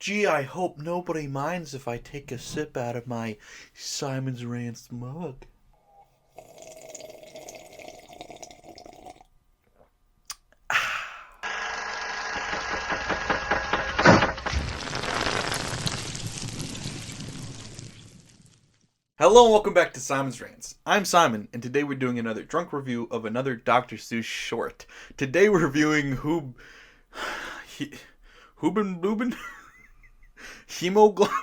Gee, I hope nobody minds if I take a sip out of my Simon's Rants mug. Hello and welcome back to Simon's Rants. I'm Simon, and today we're doing another drunk review of another Dr. Seuss short. Today we're reviewing Hoober-Bloob? Hemoglobin?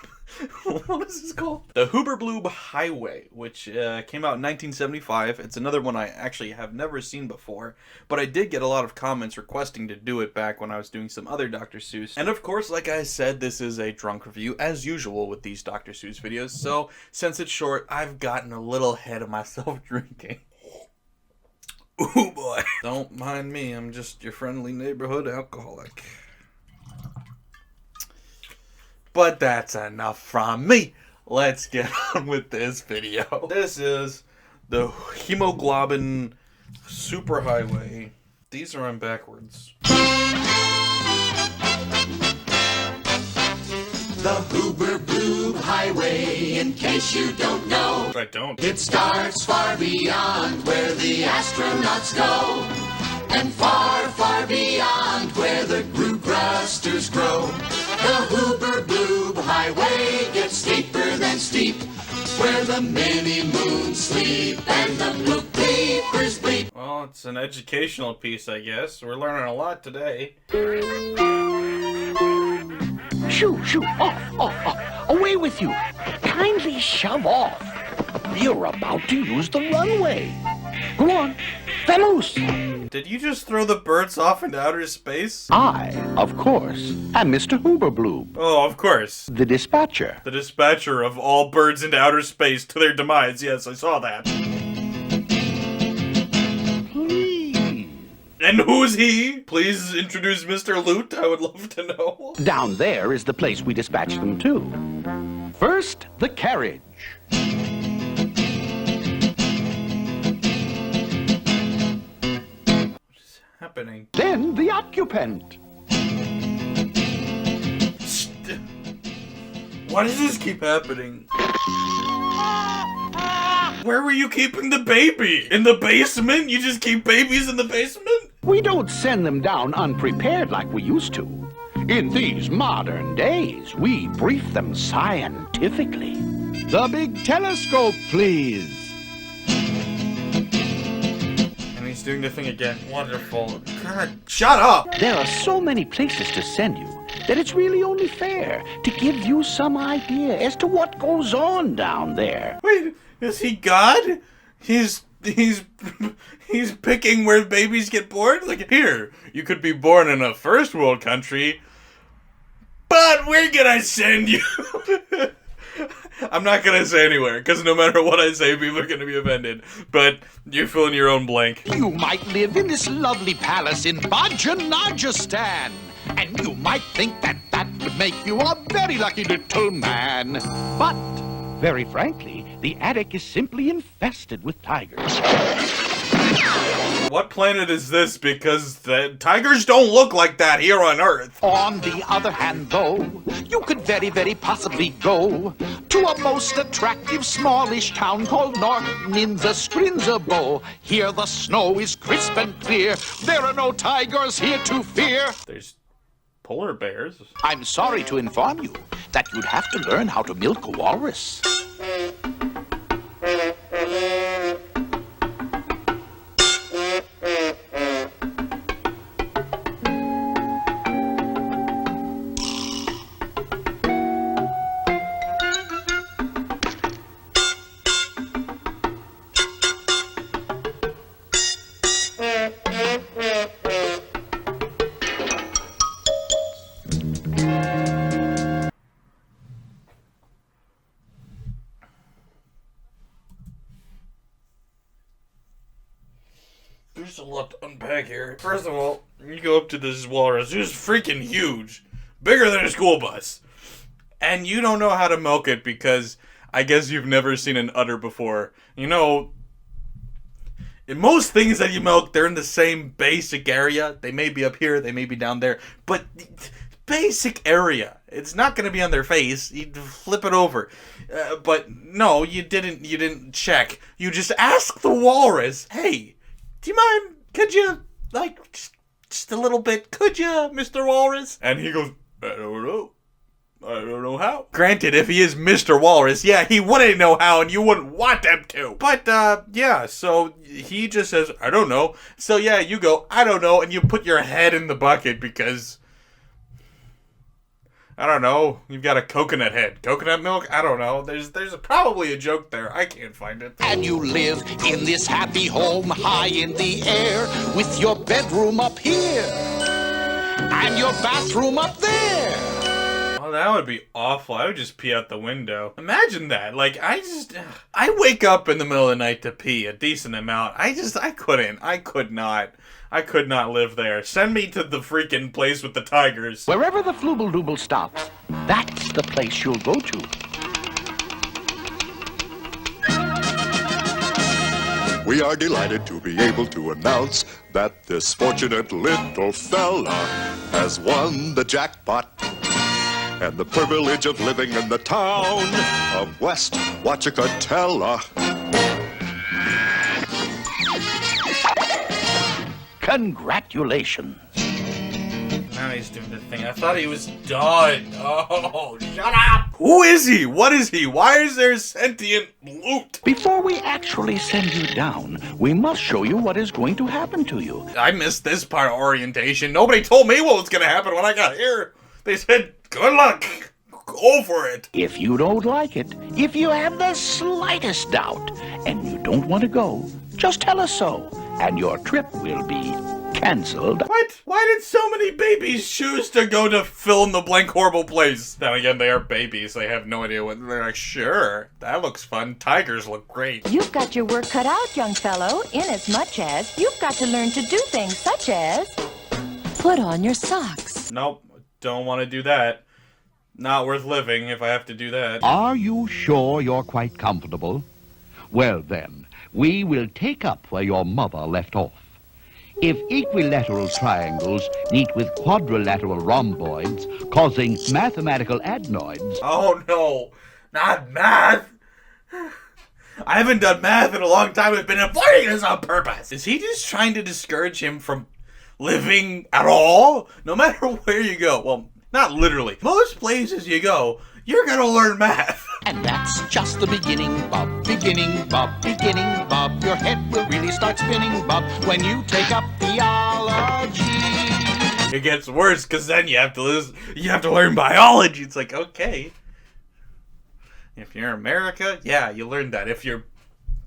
What is this called? The Hoober-Bloob Highway, which came out in 1975. It's another one I actually have never seen before, but I did get a lot of comments requesting to do it back when I was doing some other Dr. Seuss. And of course, like I said, this is a drunk review, as usual with these Dr. Seuss videos, so since it's short, I've gotten a little ahead of myself drinking. Ooh boy. Don't mind me, I'm just your friendly neighborhood alcoholic. But that's enough from me. Let's get on with this video. This is the Hemoglobin Superhighway. These are on backwards. The Hoober-Bloob Highway, in case you don't know. I don't. It starts far beyond where the astronauts go. And far, far beyond where the Groobrusters grow. The Hoober-Bloob Highway gets steeper than steep, where the mini-moons sleep and the blue creepers bleep. Well, it's an educational piece, I guess. We're learning a lot today. Shoo, shoo, off, away with you. Kindly shove off. You're about to use the runway. Go on, vamoose. Did you just throw the birds off into outer space? I, of course, am Mr. Hoober-Bloob, Oh, of course. the dispatcher. The dispatcher of all birds into outer space to their demise. Yes, I saw that. Please. And who's he? Please introduce Mr. Loot. I would love to know. Down there is the place we dispatch them to. First, the carriage. Happening. Then the occupant. Why does this keep happening? Where were you keeping the baby? In the basement? You just keep babies in the basement? We don't send them down unprepared like we used to. In these modern days, we brief them scientifically. The big telescope, please. And he's doing the thing again. Wonderful. God, shut up! There are so many places to send you that it's really only fair to give you some idea as to what goes on down there. Wait, is he God? He's picking where babies get born? Like, here, you could be born in a first world country, but we're gonna send you. I'm not gonna say anywhere, because no matter what I say, people are gonna be offended. But you fill in your own blank. You might live in this lovely palace in Bajanajistan, and you might think that that would make you a very lucky little man. But, very frankly, the attic is simply infested with tigers. What planet is this? Because the tigers don't look like that here on Earth. On the other hand, though, you could very, very possibly go to a most attractive smallish town called North Ninza-Skrinzabo. Here the snow is crisp and clear. There are no tigers here to fear. There's polar bears. I'm sorry to inform you that you'd have to learn how to milk a walrus. There's a lot to unpack here. First of all, you go up to this walrus, who's freaking huge. Bigger than a school bus. And you don't know how to milk it because I guess you've never seen an udder before. You know, in most things that you milk, they're in the same basic area. They may be up here, they may be down there. But basic area. It's not going to be on their face. You'd flip it over. But no, you didn't check. You just asked the walrus, hey, do you mind, could you, like, just a little bit, could you, Mr. Walrus? And he goes, I don't know how. Granted, if he is Mr. Walrus, yeah, he wouldn't know how and you wouldn't want him to. But, yeah, so he just says, I don't know. So, yeah, you go, I don't know, and you put your head in the bucket because, I don't know, you've got a coconut head. Coconut milk? I don't know. There's probably a joke there. I can't find it. And you live in this happy home high in the air with your bedroom up here and your bathroom up there. Oh, that would be awful. I would just pee out the window. Imagine that. Like, I wake up in the middle of the night to pee a decent amount. I could not live there. Send me to the freaking place with the tigers. Wherever the flooble-dooble stops, that's the place you'll go to. We are delighted to be able to announce that this fortunate little fella has won the jackpot and the privilege of living in the town of West Wachicatella. Congratulations. Now he's doing the thing. I thought he was done. Oh, shut up! Who is he? What is he? Why is there sentient loot? Before we actually send you down, we must show you what is going to happen to you. I missed this part of orientation. Nobody told me what was going to happen when I got here. They said, good luck. Go for it. If you don't like it, if you have the slightest doubt, and you don't want to go, just tell us so, and your trip will be canceled. What? Why did so many babies choose to go to fill in the blank horrible place? Then again, they are babies. They have no idea what they're like. Sure, that looks fun. Tigers look great. You've got your work cut out, young fellow, inasmuch as you've got to learn to do things such as put on your socks. Nope, don't want to do that. Not worth living if I have to do that. Are you sure you're quite comfortable? Well then, we will take up where your mother left off. If equilateral triangles meet with quadrilateral rhomboids, causing mathematical adenoids... Oh no, not math! I haven't done math in a long time. I've been avoiding this on purpose. Is he just trying to discourage him from living at all? No matter where you go. Well, not literally. Most places you go, you're gonna learn math. And that's just the beginning, Bob, beginning, Bob, beginning, Bob. Your head will really start spinning, Bob, when you take up theology. It gets worse because then you have to learn biology. It's like, okay. If you're in America, yeah, you learn that. If you're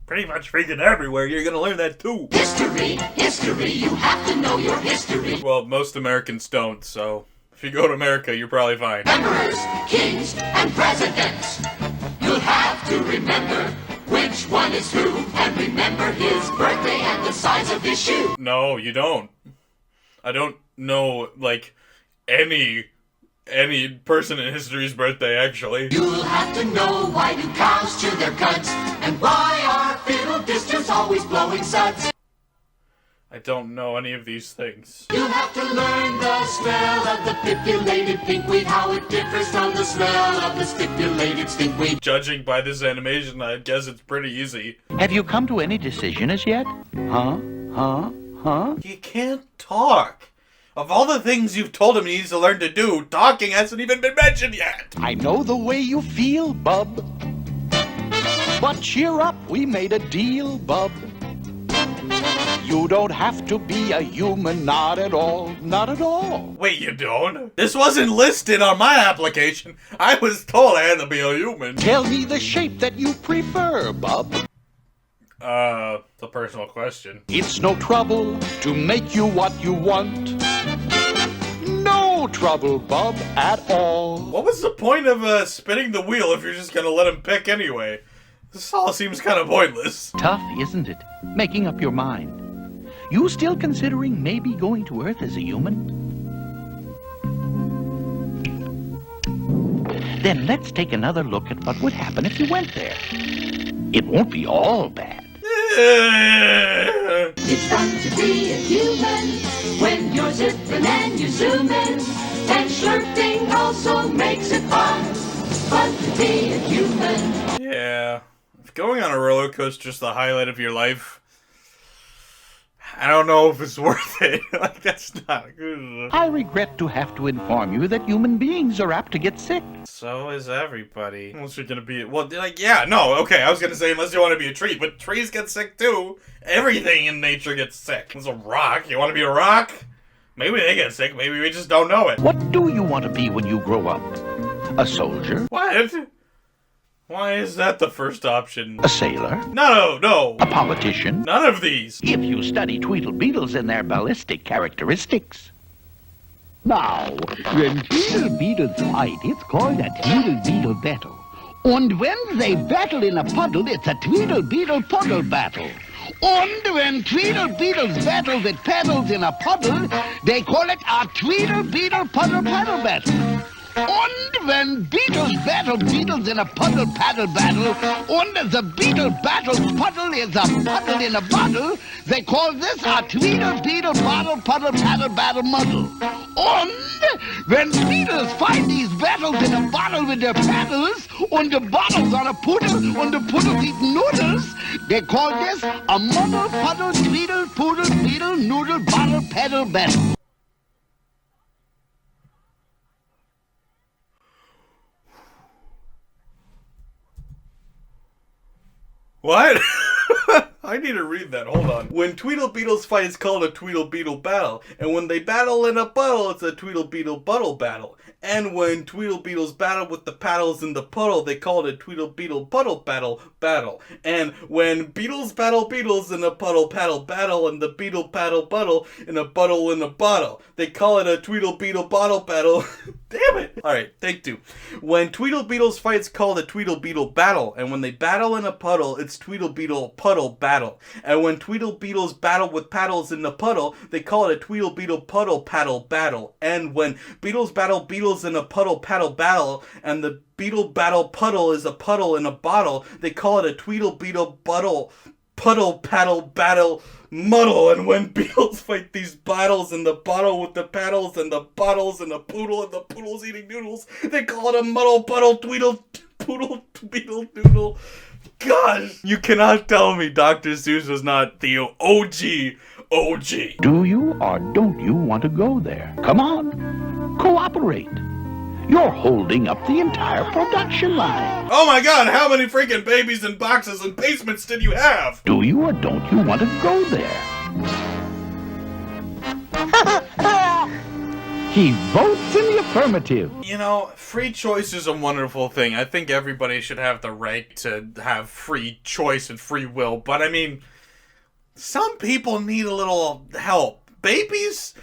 pretty much freaking everywhere, you're gonna learn that too. History, you have to know your history. Well, most Americans don't, so if you go to America, you're probably fine. Emperors, kings, and presidents. You'll have to remember which one is who, and remember his birthday and the size of his shoe. No, you don't. I don't know, like, any person in history's birthday, actually. You'll have to know why do cows chew their cuds, and why are fiddle disters always blowing suds. I don't know any of these things. You'll have to learn the smell of the pipulated pinkweed, how it differs from the smell of the stipulated stinkweed. Judging by this animation, I guess it's pretty easy. Have you come to any decision as yet? Huh? He can't talk. Of all the things you've told him he needs to learn to do, talking hasn't even been mentioned yet. I know the way you feel, Bub. But cheer up, we made a deal, Bub. You don't have to be a human, not at all, not at all. Wait, you don't? This wasn't listed on my application. I was told I had to be a human. Tell me the shape that you prefer, Bub. It's a personal question. It's no trouble to make you what you want. No trouble, Bub, at all. What was the point of spinning the wheel if you're just gonna let him pick anyway? This all seems kind of pointless. Tough, isn't it? Making up your mind. You still considering maybe going to Earth as a human? Then let's take another look at what would happen if you went there. It won't be all bad. It's fun to be a human when you're zipping and you're zooming. And slurping also makes it fun to be a human. Yeah. If going on a roller coaster is the highlight of your life, I don't know if it's worth it. Like, that's not good. I regret to have to inform you that human beings are apt to get sick. So is everybody. Unless you're gonna be, well, like, yeah, no, okay, I was gonna say unless you want to be a tree, but trees get sick too. Everything in nature gets sick. It's a rock. You want to be a rock? Maybe they get sick. Maybe we just don't know it. What do you want to be when you grow up? A soldier? What? Why is that the first option? A sailor? No. A politician? None of these. If you study tweedle beetles and their ballistic characteristics. Now, when tweedle beetles fight, it's called a tweedle beetle battle. And when they battle in a puddle, it's a tweedle beetle puddle battle. And when tweedle beetles battle with paddles in a puddle, they call it a tweedle beetle puddle paddle battle. And when beetles battle beetles in a puddle paddle battle, and the beetle battles puddle is a puddle in a bottle, they call this a tweedle beetle bottle puddle paddle battle muddle. And when beetles find these battles in a bottle with their paddles, and the bottle's on a poodle, and the poodle's eating noodles, they call this a muddle puddle tweedle poodle beetle noodle bottle paddle battle. What? I need to read that. Hold on. When Tweedle Beetles fight, it's called a Tweedle Beetle battle. And when they battle in a puddle, it's a Tweedle Beetle puddle battle. And when Tweedle Beetles battle with the paddles in the puddle, they call it a Tweedle Beetle puddle battle. And when beetles battle beetles in a puddle paddle battle, and the beetle paddle puddle in a bottle, they call it a Tweedle Beetle bottle battle. Damn it! Alright, take two. When Tweedle Beetles fight, it's called a Tweedle Beetle battle. And when they battle in a puddle, it's Tweedle Beetle puddle battle. And when Tweedle Beetles battle with paddles in the puddle, they call it a Tweedle Beetle puddle paddle battle. And when beetles battle beetles in a puddle paddle battle, and the beetle battle puddle is a puddle in a bottle, they call it a Tweedle Beetle puddle paddle battle muddle. And when beetles fight these battles in the bottle with the paddles and the bottles and the poodle's eating noodles, they call it a muddle puddle tweedle poodle beetle doodle. Gosh, you cannot tell me Dr. Seuss was not the OG. Do you or don't you want to go there? Come on, cooperate. You're holding up the entire production line. Oh my god, how many freaking babies in boxes and basements did you have? Do you or don't you want to go there? He votes in the affirmative. You know, free choice is a wonderful thing. I think everybody should have the right to have free choice and free will. But I mean, some people need a little help. Babies?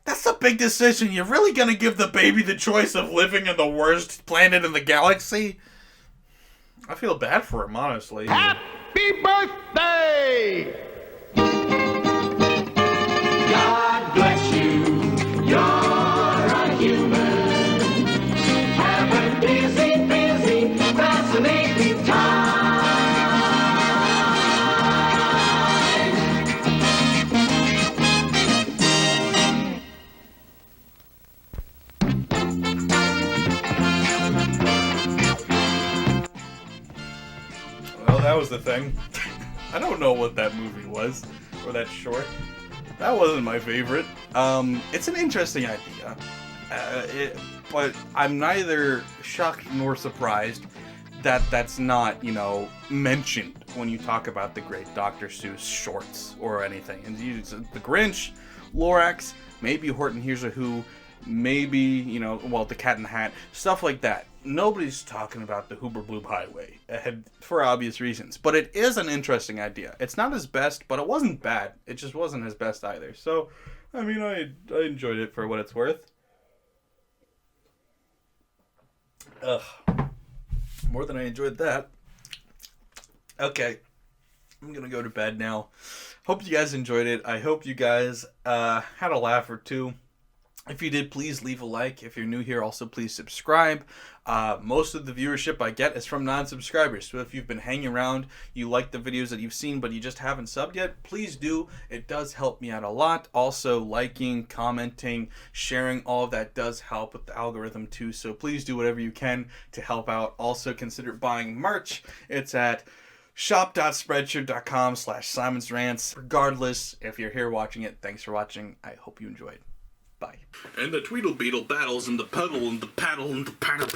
That's a big decision. You're really gonna give the baby the choice of living in the worst planet in the galaxy? I feel bad for him, honestly. Happy birthday! God bless you, you're a human. Have a busy, fascinating time. Well, that was the thing. I don't know what that movie was, or that short. That wasn't my favorite. It's an interesting idea, but I'm neither shocked nor surprised that that's not, mentioned when you talk about the great Dr. Seuss shorts or anything. And the Grinch, Lorax, maybe Horton Hears a Who, maybe, the Cat in the Hat, stuff like that. Nobody's talking about the Hoober-Bloob Highway, for obvious reasons. But it is an interesting idea. It's not his best, but it wasn't bad. It just wasn't his best either. So, I mean, I enjoyed it for what it's worth. Ugh. More than I enjoyed that. Okay. I'm gonna go to bed now. Hope you guys enjoyed it. I hope you guys had a laugh or two. If you did, please leave a like. If you're new here, also please subscribe. Most of the viewership I get is from non-subscribers. So if you've been hanging around, you like the videos that you've seen, but you just haven't subbed yet, please do. It does help me out a lot. Also, liking, commenting, sharing, all of that does help with the algorithm too. So please do whatever you can to help out. Also, consider buying merch. It's at shop.spreadshirt.com/simonsrants. Regardless, if you're here watching it, thanks for watching. I hope you enjoyed. Bye. And the tweedle beetle battles and the puddle and the paddle and the paddle.